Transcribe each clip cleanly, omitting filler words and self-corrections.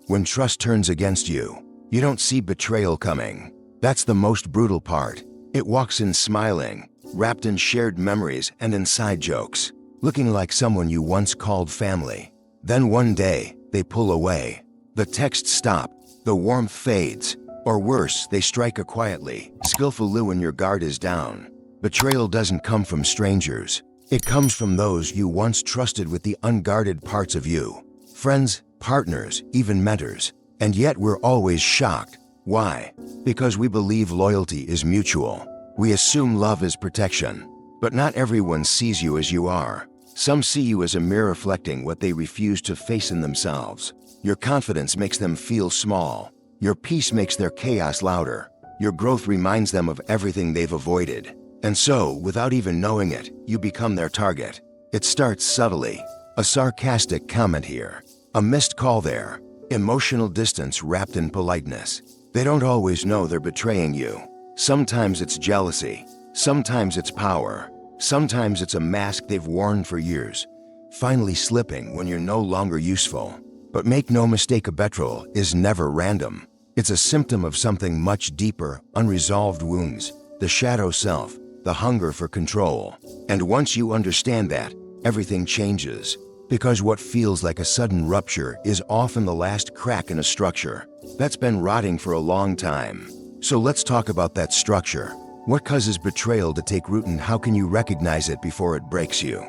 When trust turns against you, you don't see betrayal coming. That's the most brutal part. It walks in smiling, wrapped in shared memories and inside jokes, looking like someone you once called family. Then one day, they pull away. The texts stop, the warmth fades, or worse, they strike quietly, skillfully when your guard is down. Betrayal doesn't come from strangers. It comes from those you once trusted with the unguarded parts of you. Friends, partners, even mentors. And yet we're always shocked. Why? Because we believe loyalty is mutual. We assume love is protection. But not everyone sees you as you are. Some see you as a mirror reflecting what they refuse to face in themselves. Your confidence makes them feel small. Your peace makes their chaos louder. Your growth reminds them of everything they've avoided. And so, without even knowing it, you become their target. It starts subtly. A sarcastic comment here. A missed call there. Emotional distance wrapped in politeness. They don't always know they're betraying you. Sometimes it's jealousy. Sometimes it's power. Sometimes it's a mask they've worn for years, finally slipping when you're no longer useful. But make no mistake, a betrayal is never random. It's a symptom of something much deeper, unresolved wounds, the shadow self, the hunger for control. And once you understand that, everything changes. Because what feels like a sudden rupture is often the last crack in a structure that's been rotting for a long time. So let's talk about that structure. What causes betrayal to take root and how can you recognize it before it breaks you?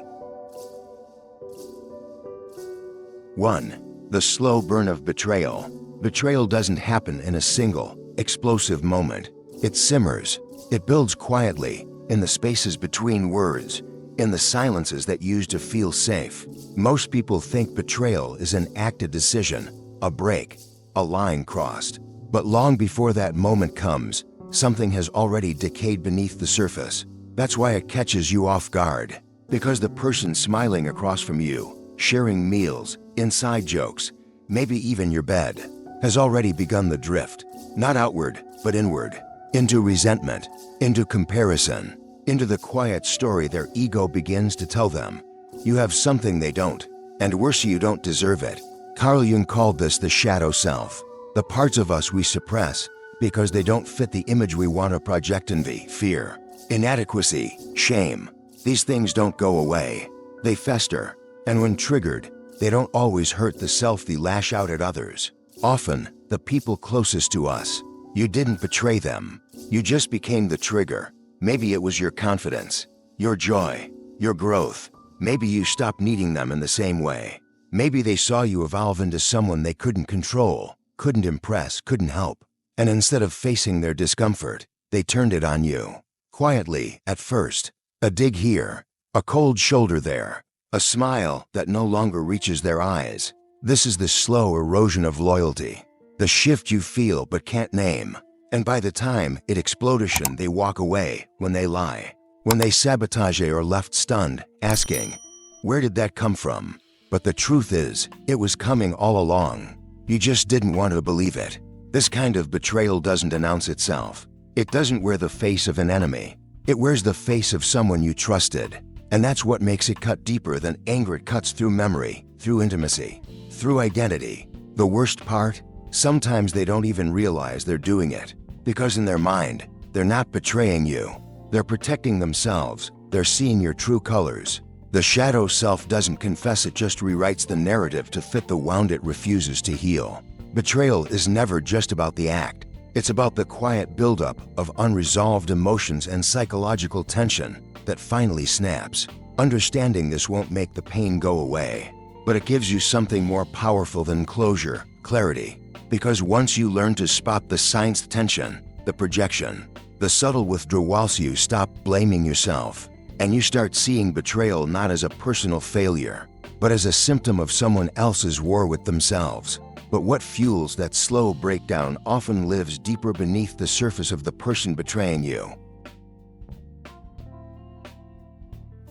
1. The slow burn of betrayal. Betrayal doesn't happen in a single, explosive moment. It simmers. It builds quietly, in the spaces between words, in the silences that used to feel safe. Most people think betrayal is an acted decision, a break, a line crossed. But long before that moment comes, something has already decayed beneath the surface. That's why it catches you off guard. Because the person smiling across from you, sharing meals, inside jokes, maybe even your bed, has already begun the drift. Not outward, but inward. Into resentment, into comparison, into the quiet story their ego begins to tell them. You have something they don't, and worse, you don't deserve it. Carl Jung called this the shadow self. The parts of us we suppress because they don't fit the image we want to project. Envy, fear, inadequacy, shame. These things don't go away. They fester, and when triggered, they don't always hurt the self they lash out at others. Often, the people closest to us. You didn't betray them. You just became the trigger. Maybe it was your confidence, your joy, your growth. Maybe you stopped needing them in the same way. Maybe they saw you evolve into someone they couldn't control, couldn't impress, couldn't help. And instead of facing their discomfort, they turned it on you. Quietly, at first. A dig here, a cold shoulder there, a smile that no longer reaches their eyes. This is the slow erosion of loyalty. The shift you feel but can't name. And by the time it explodes, they walk away, when they lie, when they sabotage or left stunned, asking, where did that come from? But the truth is, it was coming all along. You just didn't want to believe it. This kind of betrayal doesn't announce itself. It doesn't wear the face of an enemy. It wears the face of someone you trusted. And that's what makes it cut deeper than anger. It cuts through memory, through intimacy, through identity. The worst part? Sometimes they don't even realize they're doing it. Because in their mind, they're not betraying you. They're protecting themselves. They're seeing your true colors. The shadow self doesn't confess, it just rewrites the narrative to fit the wound it refuses to heal. Betrayal is never just about the act. It's about the quiet buildup of unresolved emotions and psychological tension that finally snaps. Understanding this won't make the pain go away, but it gives you something more powerful than closure, clarity. Because once you learn to spot the signs, tension, the projection, the subtle withdrawals, you stop blaming yourself. And you start seeing betrayal not as a personal failure, but as a symptom of someone else's war with themselves. But what fuels that slow breakdown often lives deeper beneath the surface of the person betraying you.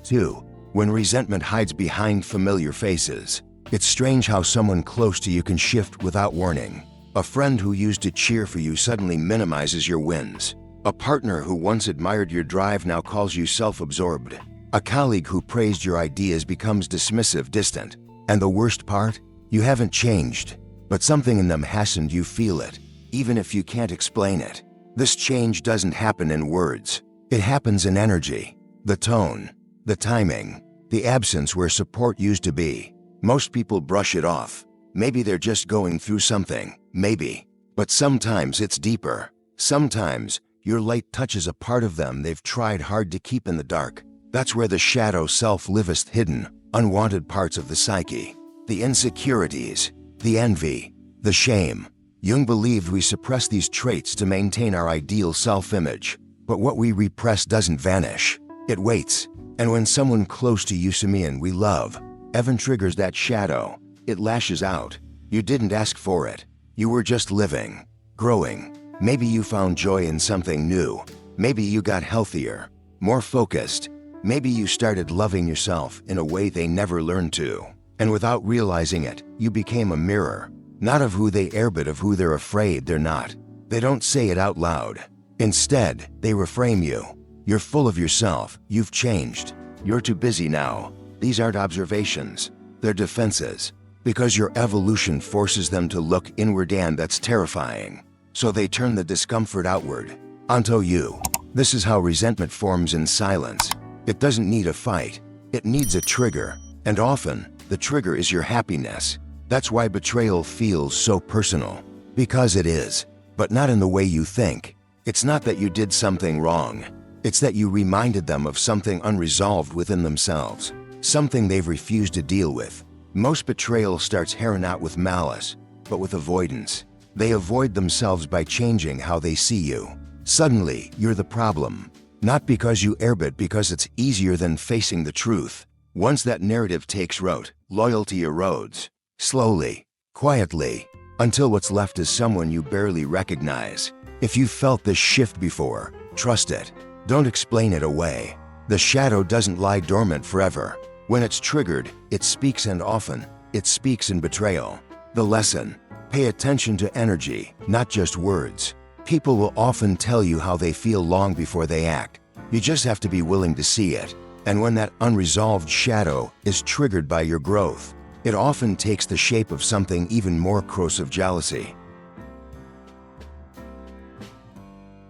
2. When resentment hides behind familiar faces. It's strange how someone close to you can shift without warning. A friend who used to cheer for you suddenly minimizes your wins. A partner who once admired your drive now calls you self-absorbed. A colleague who praised your ideas becomes dismissive, distant. And the worst part? You haven't changed, but something in them hasn't. You feel it, even if you can't explain it. This change doesn't happen in words. It happens in energy, the tone, the timing, the absence where support used to be. Most people brush it off. Maybe they're just going through something, maybe. But sometimes it's deeper. Sometimes your light touches a part of them they've tried hard to keep in the dark. That's where the shadow self liveth, hidden, unwanted parts of the psyche. The insecurities, the envy, the shame. Jung believed we suppress these traits to maintain our ideal self-image. But what we repress doesn't vanish. It waits. And when someone close to you, Simeon, we love, Evan, triggers that shadow, it lashes out. You didn't ask for it. You were just living, growing. Maybe you found joy in something new. Maybe you got healthier, more focused. Maybe you started loving yourself in a way they never learned to. And without realizing it, you became a mirror, not of who they are, but of who they're afraid they're not. They don't say it out loud. Instead, they reframe you. You're full of yourself. You've changed. You're too busy now. These aren't observations. They're defenses. Because your evolution forces them to look inward, and that's terrifying. So they turn the discomfort outward, onto you. This is how resentment forms in silence. It doesn't need a fight. It needs a trigger. And often, the trigger is your happiness. That's why betrayal feels so personal. Because it is. But not in the way you think. It's not that you did something wrong. It's that you reminded them of something unresolved within themselves. Something they've refused to deal with. Most betrayal starts here not with malice, but with avoidance. They avoid themselves by changing how they see you. Suddenly, you're the problem. Not because you err, but because it's easier than facing the truth. Once that narrative takes root, loyalty erodes. Slowly, quietly, until what's left is someone you barely recognize. If you've felt this shift before, trust it. Don't explain it away. The shadow doesn't lie dormant forever. When it's triggered, it speaks, and often, it speaks in betrayal. The lesson: pay attention to energy, not just words. People will often tell you how they feel long before they act. You just have to be willing to see it. And when that unresolved shadow is triggered by your growth, it often takes the shape of something even more corrosive: jealousy.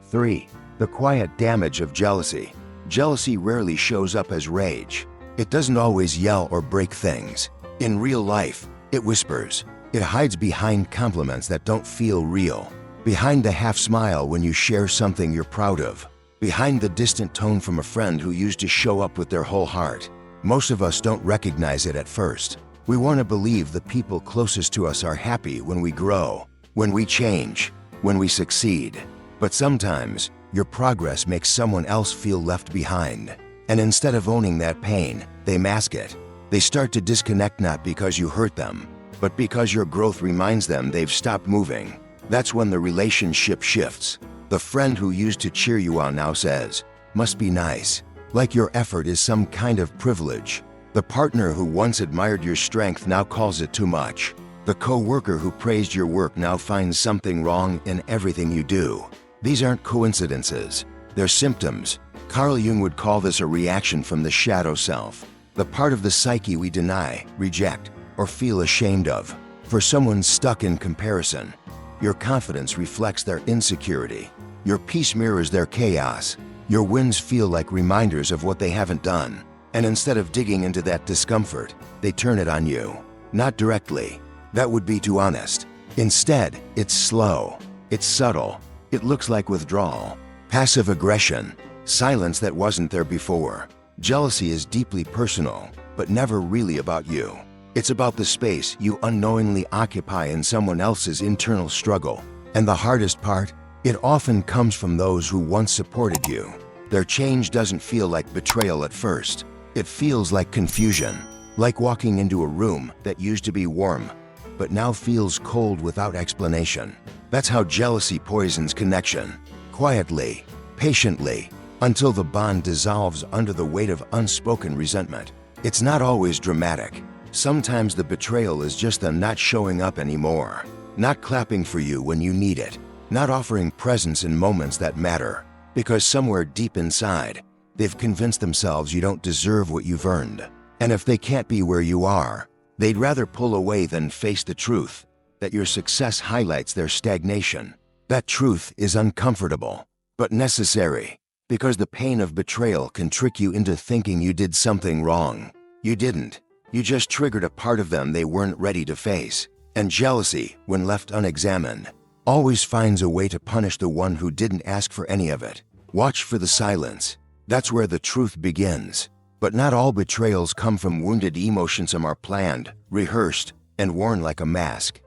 3. The quiet damage of jealousy. Jealousy rarely shows up as rage. It doesn't always yell or break things. In real life, it whispers. It hides behind compliments that don't feel real. Behind the half smile when you share something you're proud of. Behind the distant tone from a friend who used to show up with their whole heart. Most of us don't recognize it at first. We want to believe the people closest to us are happy when we grow, when we change, when we succeed. But sometimes, your progress makes someone else feel left behind. And instead of owning that pain, they mask it. They start to disconnect, not because you hurt them, but because your growth reminds them they've stopped moving. That's when the relationship shifts. The friend who used to cheer you on now says, "Must be nice," like your effort is some kind of privilege. The partner who once admired your strength now calls it too much. The co-worker who praised your work now finds something wrong in everything you do. These aren't coincidences. They're symptoms. Carl Jung would call this a reaction from the shadow self, the part of the psyche we deny, reject, or feel ashamed of. For someone stuck in comparison, your confidence reflects their insecurity. Your peace mirrors their chaos. Your wins feel like reminders of what they haven't done. And instead of digging into that discomfort, they turn it on you. Not directly. That would be too honest. Instead, it's slow. It's subtle. It looks like withdrawal, passive aggression, silence that wasn't there before. Jealousy is deeply personal, but never really about you. It's about the space you unknowingly occupy in someone else's internal struggle. And the hardest part? It often comes from those who once supported you. Their change doesn't feel like betrayal at first. It feels like confusion, like walking into a room that used to be warm, but now feels cold without explanation. That's how jealousy poisons connection, quietly, patiently, until the bond dissolves under the weight of unspoken resentment. It's not always dramatic. Sometimes the betrayal is just them not showing up anymore, not clapping for you when you need it, not offering presence in moments that matter, because somewhere deep inside, they've convinced themselves you don't deserve what you've earned. And if they can't be where you are, They'd rather pull away than face the truth that your success highlights their stagnation. That truth is uncomfortable, but necessary, because the pain of betrayal can trick you into thinking you did something wrong. You didn't. You just triggered a part of them they weren't ready to face. And jealousy, when left unexamined, always finds a way to punish the one who didn't ask for any of it. Watch for the silence. That's where the truth begins. But not all betrayals come from wounded emotions. Some are planned, rehearsed, and worn like a mask.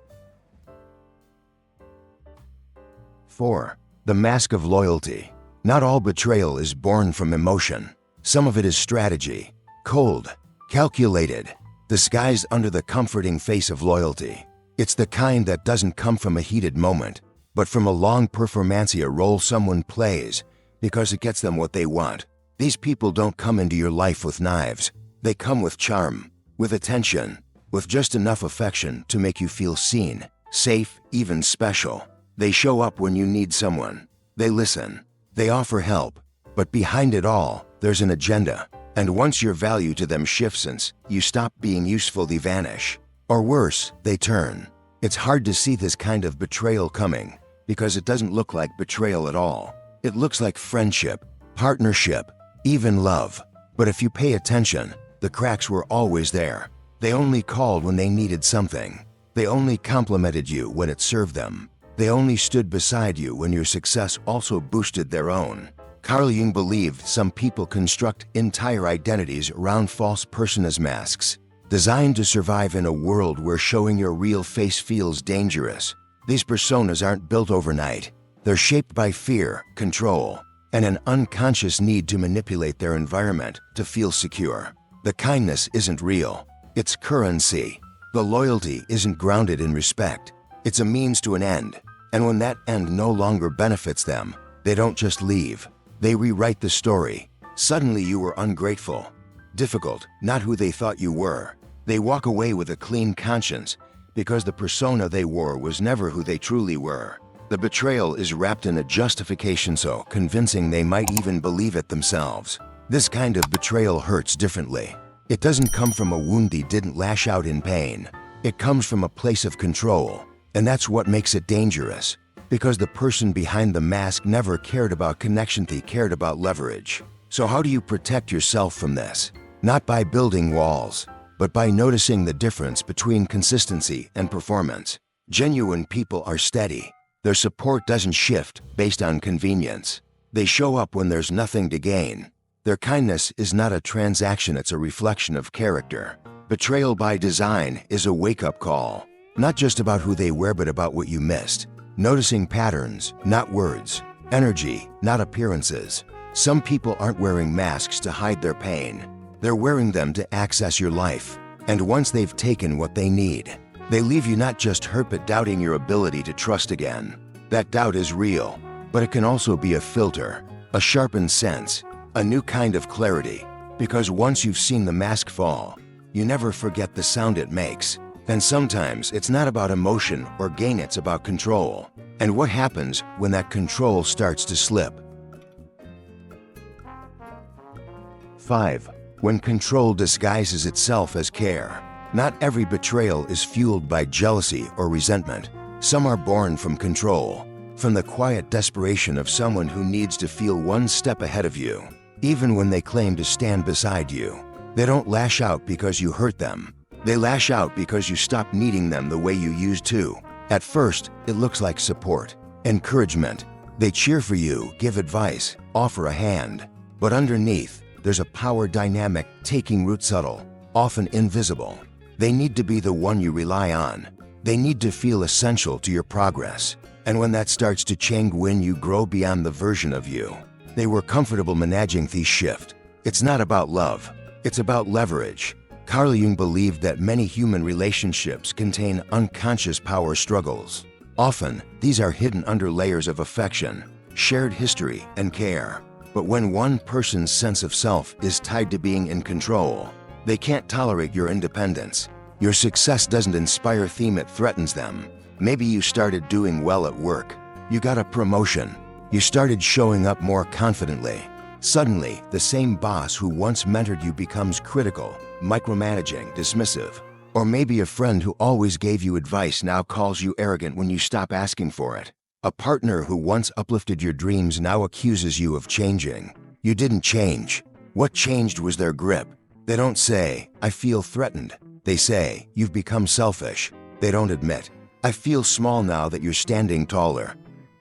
4. The mask of loyalty. Not all betrayal is born from emotion. Some of it is strategy. Cold, calculated, disguised under the comforting face of loyalty. It's the kind that doesn't come from a heated moment, but from a long performancia role someone plays because it gets them what they want. These people don't come into your life with knives. They come with charm, with attention, with just enough affection to make you feel seen, safe, even special. They show up when you need someone. They listen. They offer help. But behind it all, there's an agenda. And once your value to them shifts and you stop being useful, they vanish. Or worse, they turn. It's hard to see this kind of betrayal coming because it doesn't look like betrayal at all. It looks like friendship, partnership, even love. But if you pay attention, the cracks were always there. They only called when they needed something. They only complimented you when it served them. They only stood beside you when your success also boosted their own. Carl Jung believed some people construct entire identities around false personas masks, designed to survive in a world where showing your real face feels dangerous. These personas aren't built overnight. They're shaped by fear, control, and an unconscious need to manipulate their environment to feel secure. The kindness isn't real. It's currency. The loyalty isn't grounded in respect. It's a means to an end. And when that end no longer benefits them, they don't just leave. They rewrite the story. Suddenly you were ungrateful, difficult, not who they thought you were. They walk away with a clean conscience because the persona they wore was never who they truly were. The betrayal is wrapped in a justification so convincing they might even believe it themselves. This kind of betrayal hurts differently. It doesn't come from a wound they didn't lash out in pain. It comes from a place of control. And that's what makes it dangerous. Because the person behind the mask never cared about connection, they cared about leverage. So how do you protect yourself from this? Not by building walls, but by noticing the difference between consistency and performance. Genuine people are steady. Their support doesn't shift based on convenience. They show up when there's nothing to gain. Their kindness is not a transaction, it's a reflection of character. Betrayal by design is a wake-up call. Not just about who they were, but about what you missed. Noticing patterns, not words. Energy, not appearances. Some people aren't wearing masks to hide their pain. They're wearing them to access your life. And once they've taken what they need, they leave you not just hurt but doubting your ability to trust again. That doubt is real, but it can also be a filter, a sharpened sense, a new kind of clarity. Because once you've seen the mask fall, you never forget the sound it makes. And sometimes it's not about emotion or gain, it's about control. And what happens when that control starts to slip? 5. When control disguises itself as care. Not every betrayal is fueled by jealousy or resentment. Some are born from control, from the quiet desperation of someone who needs to feel one step ahead of you. Even when they claim to stand beside you, they don't lash out because you hurt them. They lash out because you stop needing them the way you used to. At first, it looks like support, encouragement. They cheer for you, give advice, offer a hand. But underneath, there's a power dynamic taking root, subtle, often invisible. They need to be the one you rely on. They need to feel essential to your progress. And when that starts to change, when you grow beyond the version of you they were comfortable managing, the shift. It's not about love. It's about leverage. Carl Jung believed that many human relationships contain unconscious power struggles. Often, these are hidden under layers of affection, shared history, and care. But when one person's sense of self is tied to being in control, they can't tolerate your independence. Your success doesn't inspire them, it threatens them. Maybe you started doing well at work. You got a promotion. You started showing up more confidently. Suddenly, the same boss who once mentored you becomes critical, micromanaging, dismissive. Or maybe a friend who always gave you advice now calls you arrogant when you stop asking for it. A partner who once uplifted your dreams now accuses you of changing. You didn't change. What changed was their grip. They don't say, "I feel threatened." They say, "You've become selfish." They don't admit, "I feel small now that you're standing taller."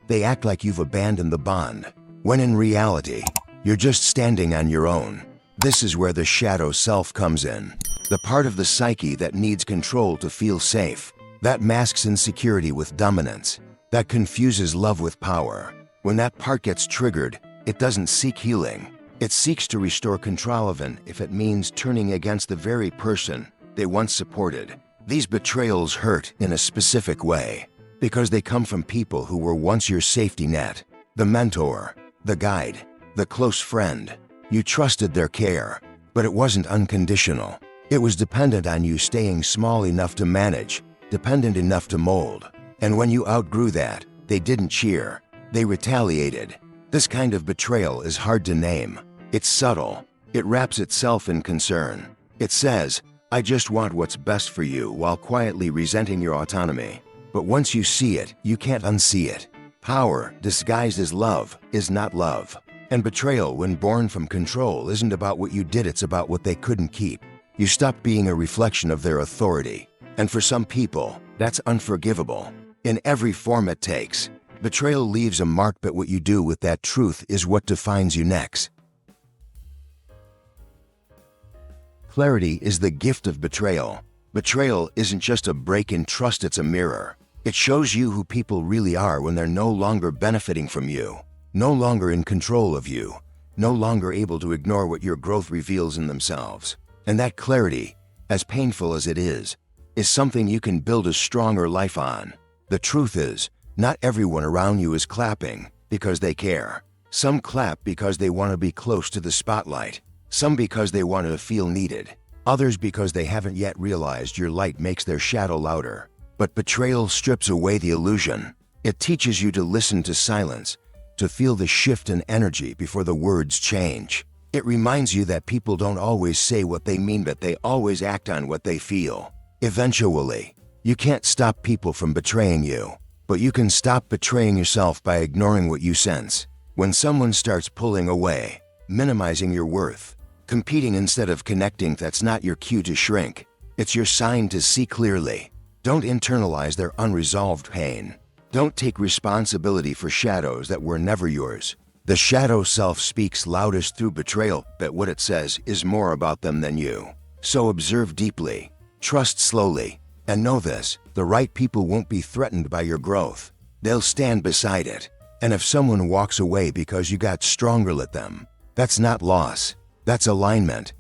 They act like you've abandoned the bond, when in reality, you're just standing on your own. This is where the shadow self comes in. The part of the psyche that needs control to feel safe, that masks insecurity with dominance, that confuses love with power. When that part gets triggered, it doesn't seek healing. It seeks to restore control, even if it means turning against the very person they once supported. These betrayals hurt in a specific way because they come from people who were once your safety net, the mentor, the guide, the close friend. You trusted their care, but it wasn't unconditional. It was dependent on you staying small enough to manage, dependent enough to mold. And when you outgrew that, they didn't cheer. They retaliated. This kind of betrayal is hard to name. It's subtle. It wraps itself in concern. It says, "I just want what's best for you," while quietly resenting your autonomy. But once you see it, you can't unsee it. Power, disguised as love, is not love. And betrayal, when born from control, isn't about what you did, it's about what they couldn't keep. You stopped being a reflection of their authority. And for some people, that's unforgivable. In every form it takes, betrayal leaves a mark, but what you do with that truth is what defines you next. Clarity is the gift of betrayal. Betrayal isn't just a break in trust, it's a mirror. It shows you who people really are when they're no longer benefiting from you, no longer in control of you, no longer able to ignore what your growth reveals in themselves. And that clarity, as painful as it is something you can build a stronger life on. The truth is, not everyone around you is clapping because they care. Some clap because they want to be close to the spotlight. Some because they want to feel needed. Others because they haven't yet realized your light makes their shadow louder. But betrayal strips away the illusion. It teaches you to listen to silence, to feel the shift in energy before the words change. It reminds you that people don't always say what they mean, but they always act on what they feel. Eventually, you can't stop people from betraying you, but you can stop betraying yourself by ignoring what you sense. When someone starts pulling away, minimizing your worth, competing instead of connecting, that's not your cue to shrink. It's your sign to see clearly. Don't internalize their unresolved pain. Don't take responsibility for shadows that were never yours. The shadow self speaks loudest through betrayal, but what it says is more about them than you. So observe deeply, trust slowly, and know this: the right people won't be threatened by your growth. They'll stand beside it. And if someone walks away because you got stronger, let them. That's not loss. That's alignment.